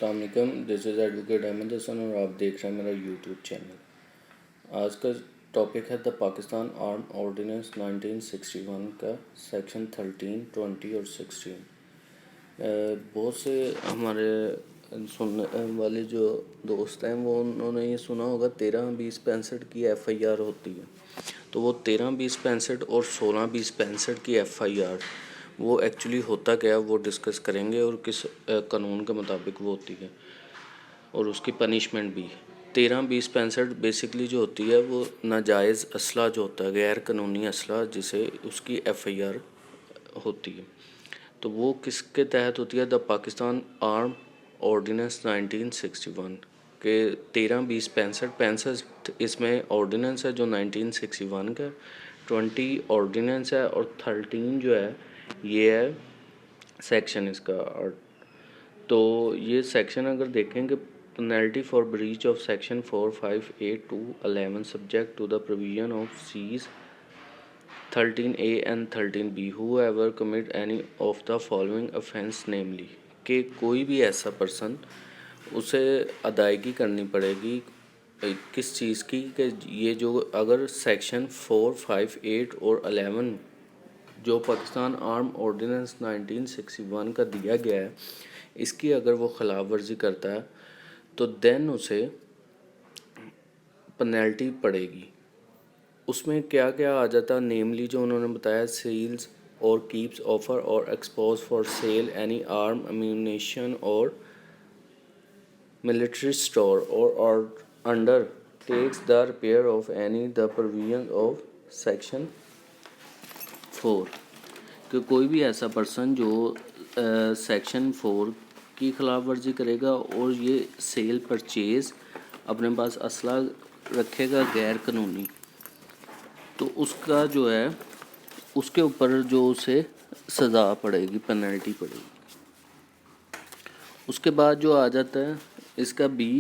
السلام علیکم، دس از ایڈوکیٹ احمد حسن اور آپ دیکھ رہے ہیں میرا یوٹیوب چینل۔ آج کا ٹاپک ہے دا پاکستان آرم آرڈیننس 1961 کا سیکشن 13, 20 اور 16۔ بہت سے ہمارے سننے والے جو دوست ہیں وہ انہوں نے یہ سنا ہوگا 13, 20, 65 کی ایف آئی آر ہوتی ہے، تو وہ 13, 20, 65 اور 16, 20, 65 کی ایف آئی آر وہ ایکچولی ہوتا کیا وہ ڈسکس کریں گے، اور کس قانون کے مطابق وہ ہوتی ہے اور اس کی پنشمنٹ بھی۔ 13, 20, 65 بیسکلی جو ہوتی ہے وہ ناجائز اسلحہ جو ہوتا ہے، غیر قانونی اسلحہ، جسے اس کی ایف آئی آر ہوتی ہے، تو وہ کس کے تحت ہوتی ہے؟ دا پاکستان آرم آرڈیننس 1961 کہ 13, 20, 65 اس میں آرڈیننس ہے جو 1961 کا، 20 آرڈیننس ہے اور 13 جو ہے یہ ہے سیکشن اس کا۔ تو یہ سیکشن اگر دیکھیں کہ penalty for breach of section 4, 5, 8 to 11 subject to the provision of Cs 13A and 13B whoever commit any of the following offense namely کہ کوئی بھی ایسا پرسن اسے ادائیگی کرنی پڑے گی کس چیز کی، کہ یہ جو اگر سیکشن 4, 5, 8 اور 11 جو پاکستان آرم آرڈیننس 1961 کا دیا گیا ہے اس کی اگر وہ خلاف ورزی کرتا ہے تو دین اسے پنالٹی پڑے گی۔ اس میں کیا کیا آ جاتا، نیملی جو انہوں نے بتایا، سیلز اور کیپس آفر اور expose for sale any arm ammunition اور ملٹری اسٹور اور under takes the repair of any the provision of section 4 کہ کوئی بھی ایسا پرسن جو سیکشن 4 کی خلاف ورزی کرے گا اور یہ سیل پرچیز اپنے پاس اسلحہ رکھے گا غیر قانونی، تو اس کا جو ہے اس کے اوپر جو اسے سزا پڑے گی، پینلٹی پڑے گی۔ اس کے بعد جو آ جاتا ہے اس کا بی،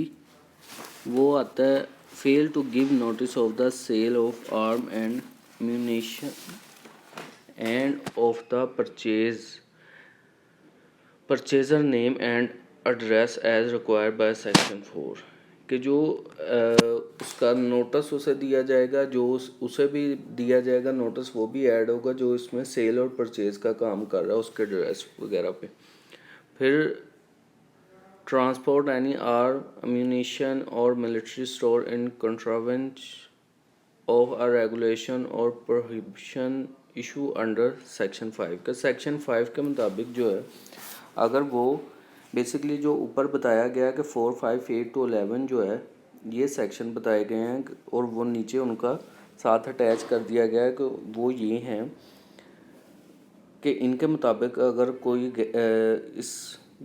وہ آتا ہے fail to give notice of the sale of arm and ammunition and of the purchaser name and address as required by section 4 کہ جو اس کا نوٹس اسے دیا جائے گا، جو اسے بھی دیا جائے گا نوٹس، وہ بھی ایڈ ہوگا جو اس میں سیل اور پرچیز کا کام کر رہا ہے اس کے ایڈریس وغیرہ پہ۔ پھر ٹرانسپورٹ اینی آرم امیونیشن اور military store in contravention of a regulation اور پروہیبیشن ایشو انڈر سیکشن 5 کا سیکشن 5 کے مطابق جو ہے اگر وہ بیسکلی جو اوپر بتایا گیا کہ 4, 5, 8 to 11 جو ہے یہ سیکشن بتائے گئے ہیں اور وہ نیچے ان کا ساتھ اٹیچ کر دیا گیا ہے کہ وہ یہ ہیں کہ ان کے مطابق اگر کوئی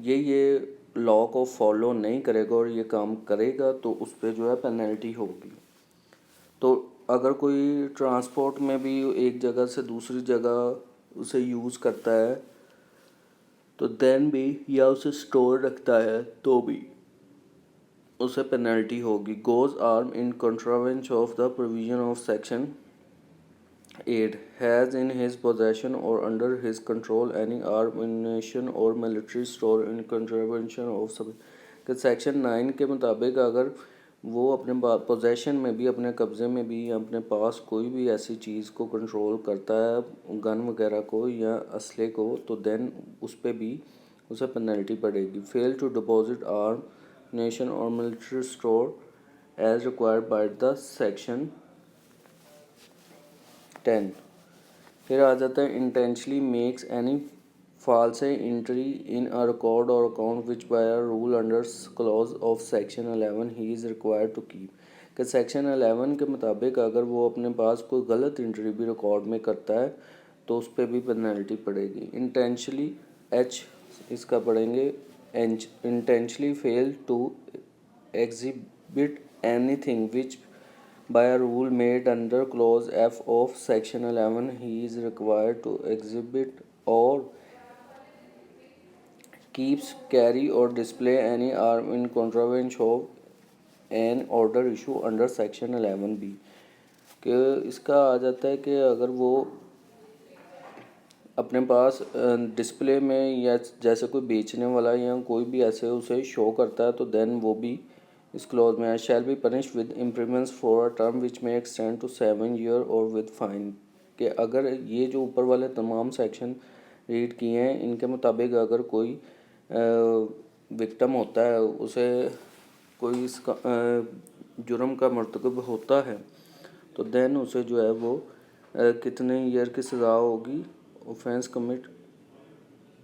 یہ لا کو فالو نہیں کرے گا اور یہ کام کرے گا تو اس پہ جو ہے پینلٹی ہوگی۔ تو اگر کوئی ٹرانسپورٹ میں بھی ایک جگہ سے دوسری جگہ اسے یوز کرتا ہے تو دین بھی، یا اسے اسٹور رکھتا ہے تو بھی اسے پینلٹی ہوگی۔ Goes arm in contravention of the provision of section 8 has in his possession اور under his control any arm ammunition اور military store in contravention of کہ سیکشن 9 کے مطابق اگر وہ اپنے پوزیشن میں بھی، اپنے قبضے میں بھی، اپنے پاس کوئی بھی ایسی چیز کو کنٹرول کرتا ہے، گن وغیرہ کو یا اسلحے کو، تو دین اس پہ بھی اسے پینلٹی پڑے گی۔ Fail to deposit arm ammunition اور military store as required by the section 10۔ پھر آ جاتا ہے intentionally makes any false entry in a record اور account which by a rule under clause of section 11 he is required to keep کہ section 11 کے مطابق اگر وہ اپنے پاس کوئی غلط انٹری بھی ریکارڈ میں کرتا ہے تو اس پہ بھی پینلٹی پڑے گی۔ انٹینشنلی ایچ اس کا پڑھیں گے intentionally fail to exhibit anything which by a rule made under clause F of section 11 he is required to exhibit or keeps, carry or display any arm in contravention of an order issue under section 11B کہ اس کا آ جاتا ہے کہ اگر وہ اپنے پاس display میں یا جیسے کوئی بیچنے والا یا کوئی بھی ایسے اسے شو کرتا ہے تو دین وہ بھی اس کلوز میں shall be punished with imprisonment for a term which may extend to 7 year or with fine. کہ اگر یہ جو اوپر والے تمام سیکشن ریڈ کیے ہیں ان کے مطابق اگر کوئی وکٹم ہوتا ہے اسے کوئی اس کا جرم کا مرتکب ہوتا ہے تو دین اسے جو ہے وہ کتنے ایئر کی سزا ہوگی. Offence commit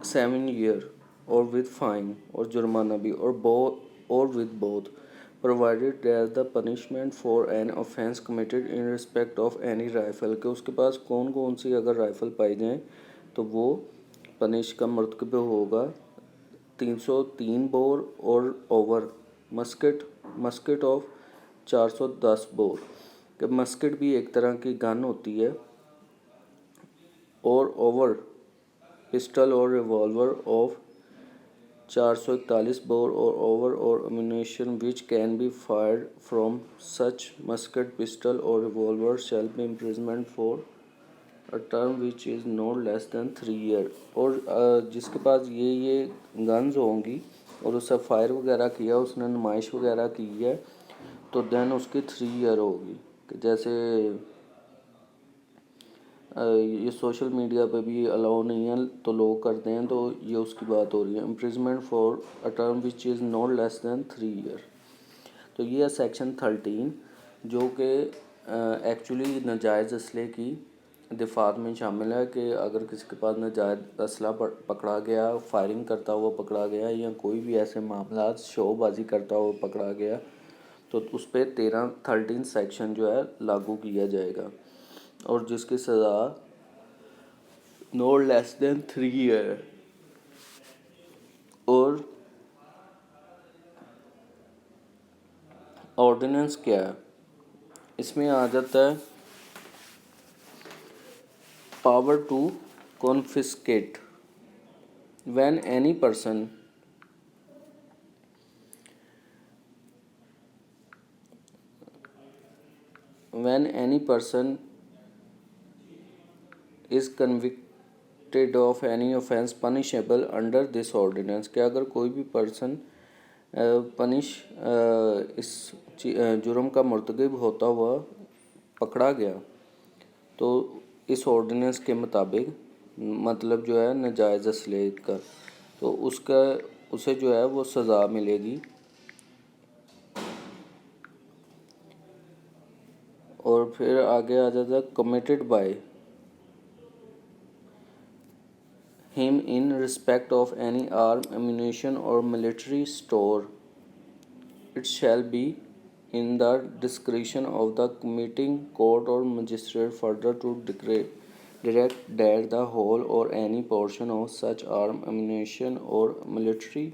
7 year or with fine اور جرمانہ بھی اور with both provided that the punishment for an offense committed in respect of any rifle کہ اس کے پاس کون سی اگر رائفل پائی جائیں تو وہ پنش کا مرتکب ہوگا 303 بور اور اوور مسکٹ آف 410 بور کہ مسکٹ بھی ایک طرح کی گن ہوتی ہے اور اوور پسٹل اور ریوالور آف 441 بور اور اوور اور ammunition which can be fired from such musket pistol or revolver shall be imprisonment for a term which is not less than 3 year. اور جس کے پاس یہ گنز ہوں گی اور اسے فائر وغیرہ کیا اس نے نمائش وغیرہ کی ہے تو دین اس کی 3 ایئر ہوگی. کہ جیسے یہ سوشل میڈیا پہ بھی الاؤ نہیں ہے تو لوگ کرتے ہیں تو یہ اس کی بات ہو رہی ہے. Imprisonment for a term which is not less than 3 year. تو یہ ہے سیکشن 13 جو کہ ایکچولی ناجائز اسلحے کی دفعات میں شامل ہے کہ اگر کسی کے پاس ناجائز اسلحہ پکڑا گیا فائرنگ کرتا ہوا پکڑا گیا یا کوئی بھی ایسے معاملات شو بازی کرتا ہوا پکڑا گیا تو اس پہ 13 سیکشن جو ہے لاگو کیا جائے گا اور جس کی سزا نو لیس دین 3 ایئر. اور آرڈیننس کیا ہے اس میں آ جاتا ہے power to confiscate when any person is convicted of any offense punishable under this ordinance کہ اگر کوئی بھی پرسن اس جرم کا مرتکب ہوتا ہوا پکڑا گیا تو اس آرڈیننس کے مطابق مطلب جو ہے ناجائز اسلحے کا تو اسے جو ہے وہ سزا ملے گی. اور پھر آگے آ جاتا ہے committed by him in respect of any arm, ammunition or military store. It shall be in the discretion of the committing court or magistrate further to direct that the whole or any portion of such arm, ammunition or military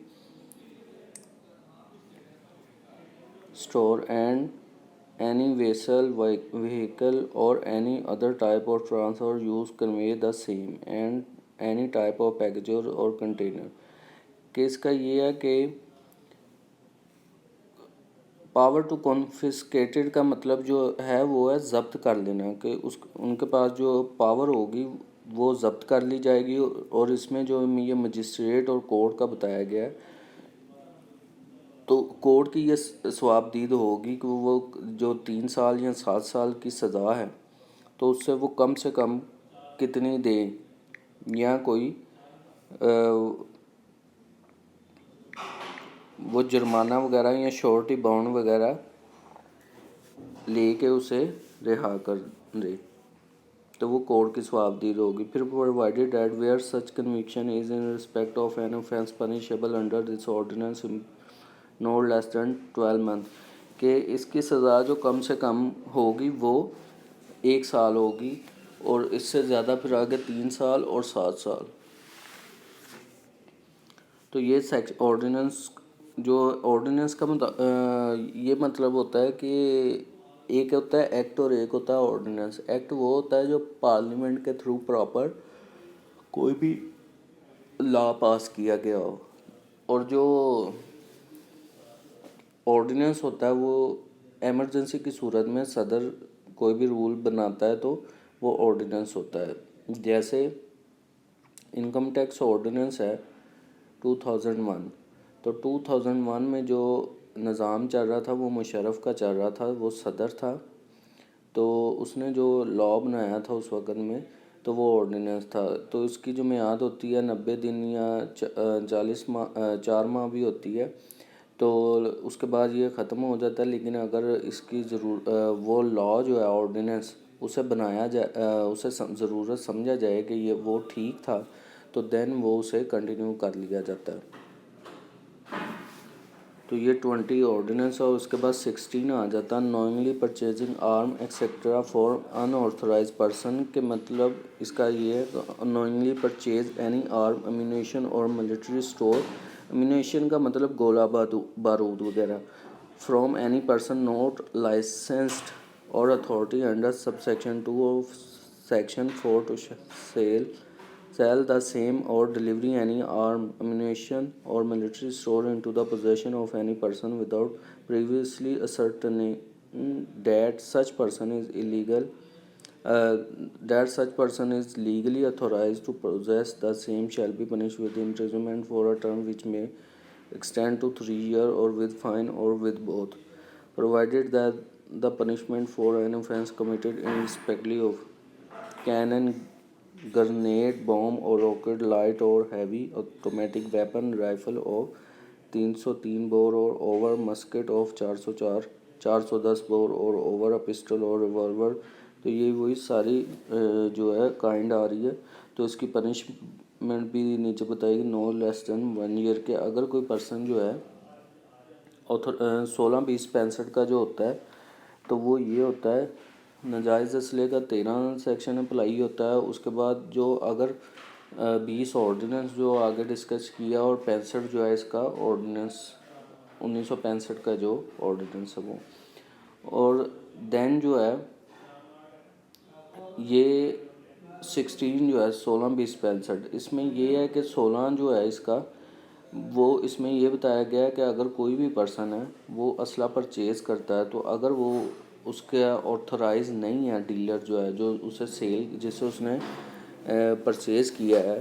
store and any vessel, vehicle or any other type of transport use convey the same and any type of package or container. کہ اس کا یہ ہے کہ power to کانفسکیٹڈ کا مطلب جو ہے وہ ہے ضبط کر لینا کہ ان کے پاس جو پاور ہوگی وہ ضبط کر لی جائے گی. اور اس میں جو یہ مجسٹریٹ اور کورٹ کا بتایا گیا ہے تو کورٹ کی یہ ثواب دید ہوگی کہ وہ جو 3 سال یا 7 سال کی سزا ہے تو اس سے وہ کم سے کم کتنی دیں یا کوئی وہ جرمانہ وغیرہ یا شورٹی بانڈ وغیرہ لے کے اسے رہا کر دے تو وہ کورٹ کی ثواب دید ہوگی. پھر provided that where such conviction is in respect of an offense punishable under this ordinance no less than 12 months کہ اس کی سزا جو کم سے کم ہوگی وہ 1 سال ہوگی اور اس سے زیادہ پھر آگے 3 سال اور 7 سال. تو یہ آرڈیننس کا یہ مطلب ہوتا ہے کہ ایک ہوتا ہے ایکٹ اور ایک ہوتا ہے آرڈیننس. ایکٹ وہ ہوتا ہے جو پارلیمنٹ کے تھرو پراپر کوئی بھی لا پاس کیا گیا ہو اور جو آرڈیننس ہوتا ہے وہ ایمرجنسی کی صورت میں صدر کوئی بھی رول بناتا ہے تو وہ آرڈیننس ہوتا ہے. جیسے انکم ٹیکس آرڈیننس ہے 2001. تو 2001 میں جو نظام چل رہا تھا وہ مشرف کا چل رہا تھا, وہ صدر تھا. تو اس نے جو لاء بنایا تھا اس وقت میں تو وہ آرڈیننس تھا. تو اس کی جو میعاد ہوتی ہے 90 دن یا 4 ماہ بھی ہوتی ہے. تو اس کے بعد یہ ختم ہو جاتا ہے. لیکن اگر اس کی وہ لاء جو ہے آرڈیننس اسے بنایا جائے, اسے ضرورت سمجھا جائے کہ یہ وہ ٹھیک تھا, تو دین وہ اسے کنٹینیو کر لیا جاتا ہے. تو یہ 20 آرڈیننس اور اس کے بعد 16 آ جاتا ہے knowingly purchasing arm etcetera for unauthorised person. کے مطلب اس کا یہ ہے knowingly purchase any arm ammunition اور ملٹری اسٹور. امیونیشن کا مطلب گولہ بارود وغیرہ. From any person not licensed or authority under sub section 2 of section 4 to sell the same or delivery any armed ammunition or military store into the possession of any person without previously ascertaining that such person is legally authorized to possess the same shall be punished with imprisonment for a term which may extend to 3 years or with fine or with both, provided that the punishment for an offence committed irrespectively of cannon, grenade, bomb or rocket, light or heavy automatic weapon, rifle of 303 bore or over, musket of 410 bore or over, a pistol or revolver. تو یہ وہی ساری جو ہے kind آ رہی ہے. تو اس کی پنشمنٹ بھی نیچے بتائی گی نو لیس دین 1 year کے. اگر کوئی پرسن جو ہے 16, 20, 65 کا جو ہوتا ہے تو وہ یہ ہوتا ہے ناجائز اسلحے کا 13 سیکشن اپلائی ہوتا ہے. اس کے بعد جو اگر 20 آرڈیننس جو آگے ڈسکس کیا اور 65 جو ہے اس کا آرڈیننس 1965 کا جو آرڈیننس ہے وہ. اور دین جو ہے یہ 16 جو ہے 16, 20, 65 اس میں یہ ہے کہ 16 جو ہے اس کا وہ اس میں یہ بتایا گیا ہے کہ اگر کوئی بھی پرسن ہے وہ اسلحہ پرچیز کرتا ہے تو اگر وہ اس کا آتھورائز نہیں ہے ڈیلر جو ہے جو اسے سیل جسے اس نے پرچیز کیا ہے